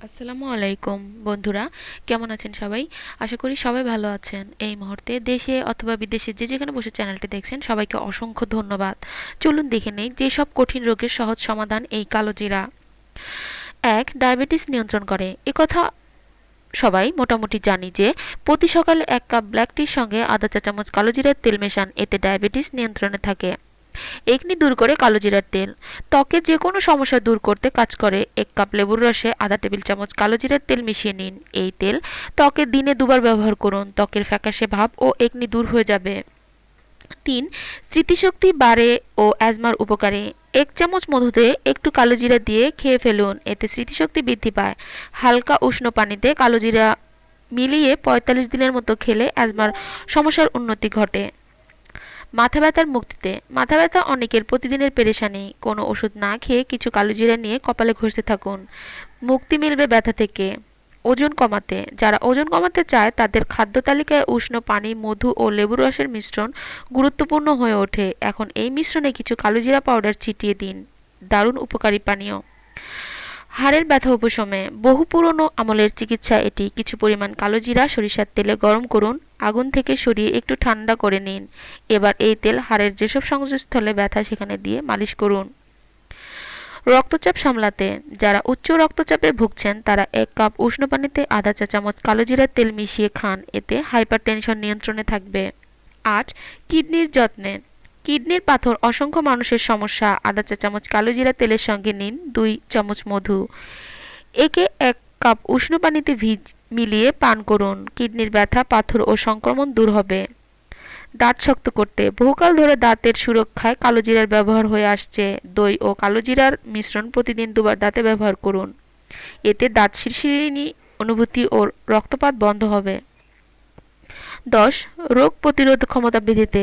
আসসালামু আলাইকুম বন্ধুরা, কেমন আছেন সবাই? আশা করি সবাই ভালো আছেন। এই মুহূর্তে দেশে অথবা বিদেশে যে যেখানে বসে চ্যানেলটি দেখছেন সবাইকে অসংখ্য ধন্যবাদ। চলুন দেখে নেই যেসব কঠিন রোগের সহজ সমাধান এই কালোজিরা। এক, ডায়াবেটিস নিয়ন্ত্রণ করে। একথা সবাই মোটামুটি জানি যে প্রতি সকালে 1 কাপ ব্ল্যাক টির সঙ্গে আধা চা চামচ কালোজিরার তেল মেশান, এতে ডায়াবেটিস নিয়ন্ত্রণে থাকে। একনি দূর করে কালোজিরার তেল। ত্বকের যে কোনো সমস্যা দূর করতে কাজ করে। 1 কাপ লেবুর রসে আধা টেবিল চামচ কালোজিরার তেল মিশিয়ে নিন। এই তেল ত্বকে দিনে 2 বার ব্যবহার করুন। ত্বকের ফ্যাকাশে ভাব ও একনি দূর হয়ে যাবে। 3, স্মৃতিশক্তি বাড়ে ও অ্যাজমার উপকারী। 1 চামচ মধুতে একটু কালোজিরা দিয়ে খেয়ে ফেলুন, এতে স্মৃতিশক্তি বৃদ্ধি পায়। হালকা উষ্ণ পানিতে কালোজিরা মিলিয়ে 45 দিনের মতো খেলে অ্যাজমার সমস্যার উন্নতি ঘটে। মাথা ব্যথার মুক্তিতে। মাথা ব্যথা অনেকের প্রতিদিনের পেরেশানি। কোনো ওষুধ না খেয়ে কিছু কালোজিরা নিয়ে কপালে ঘষতে থাকুন, মুক্তি মিলবে ব্যথা থেকে। ওজন কমাতে। যারা ওজন কমাতে চায় তাদের খাদ্য তালিকায় উষ্ণ পানি, মধু ও লেবুর রসের মিশ্রণ গুরুত্বপূর্ণ হয়ে ওঠে। এখন এই মিশ্রণে কিছু কালোজিরা পাউডার ছিটিয়ে দিন। দারুণ উপকারী পানীয়। হাড়ের ব্যথা উপশমে। বহু পুরনো আমলের চিকিৎসা এটি। কিছু পরিমাণ কালোজিরা সরিষার তেলে গরম করুন, আগুন থেকে সরিয়ে একটু ঠান্ডা করে নিন। এবার এই তেল হাড়ের যেসব সংযোগস্থলে ব্যথা সেখানে দিয়ে মালিশ করুন। রক্তচাপ সামলাতে। যারা উচ্চ রক্তচাপে ভুগছেন তারা 1 কাপ উষ্ণ পানিতে আধা চা চামচ কালোজিরার তেল মিশিয়ে খান, এতে হাইপারটেনশন নিয়ন্ত্রণে থাকবে। 8, কিডনির যত্নে। কিডনির পাথর অসংখ্য মানুষের সমস্যা। আধা চা চামচ কালোজিরা তেলের সঙ্গে নিন 2 চামচ মধু। একে 1 কাপ উষ্ণ পানিতে মিলিয়ে পান করুন। কিডনির ব্যথা, পাথর ও সংক্রমণ দূর হবে। দাঁত শক্ত করতে। বহুকাল ধরে দাঁতের সুরক্ষায় কালোজিরার ব্যবহার হয়ে আসছে। দই ও কালোজিরার মিশ্রণ প্রতিদিন 2 বার দাঁতে ব্যবহার করুন, এতে দাঁত শিরশিরনি অনুভূতি ও রক্তপাত বন্ধ হবে। 10, রোগ প্রতিরোধ ক্ষমতা বৃদ্ধিতে।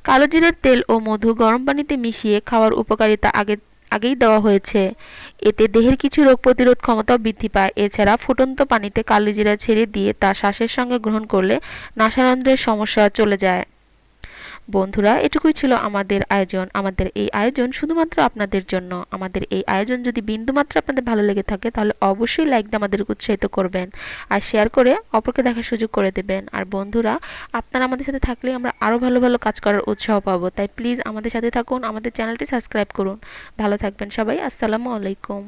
কালোজিরার তেল ও মধু গরম পানিতে মিশিয়ে খাওয়ার উপকারিতা আগেই দেওয়া হয়েছে। এতে দেহের কিছু রোগ প্রতিরোধ ক্ষমতাও বৃদ্ধি পায়। এছাড়া ফুটন্ত পানিতে কালোজিরা ছেড়ে দিয়ে তা শ্বাসের সঙ্গে গ্রহণ করলে নাসারন্ধ্রের সমস্যা চলে যায়। বন্ধুরা, এটুকুই ছিল আমাদের আয়োজন। আমাদের এই আয়োজন শুধুমাত্র আপনাদের জন্য। আমাদের এই আয়োজন যদি বিন্দুমাত্র আপনাদের ভালো লেগে থাকে তাহলে অবশ্যই লাইক দিয়ে আমাদেরকে উৎসাহিত করবেন আর শেয়ার করে অপরকে দেখার সুযোগ করে দেবেন। আর বন্ধুরা, আপনারা আমাদের সাথে থাকলে আমরা আরও ভালো ভালো কাজ করার উৎসাহ পাবো। তাই প্লিজ আমাদের সাথে থাকুন, আমাদের চ্যানেলটি সাবস্ক্রাইব করুন। ভালো থাকবেন সবাই। আসসালামু আলাইকুম।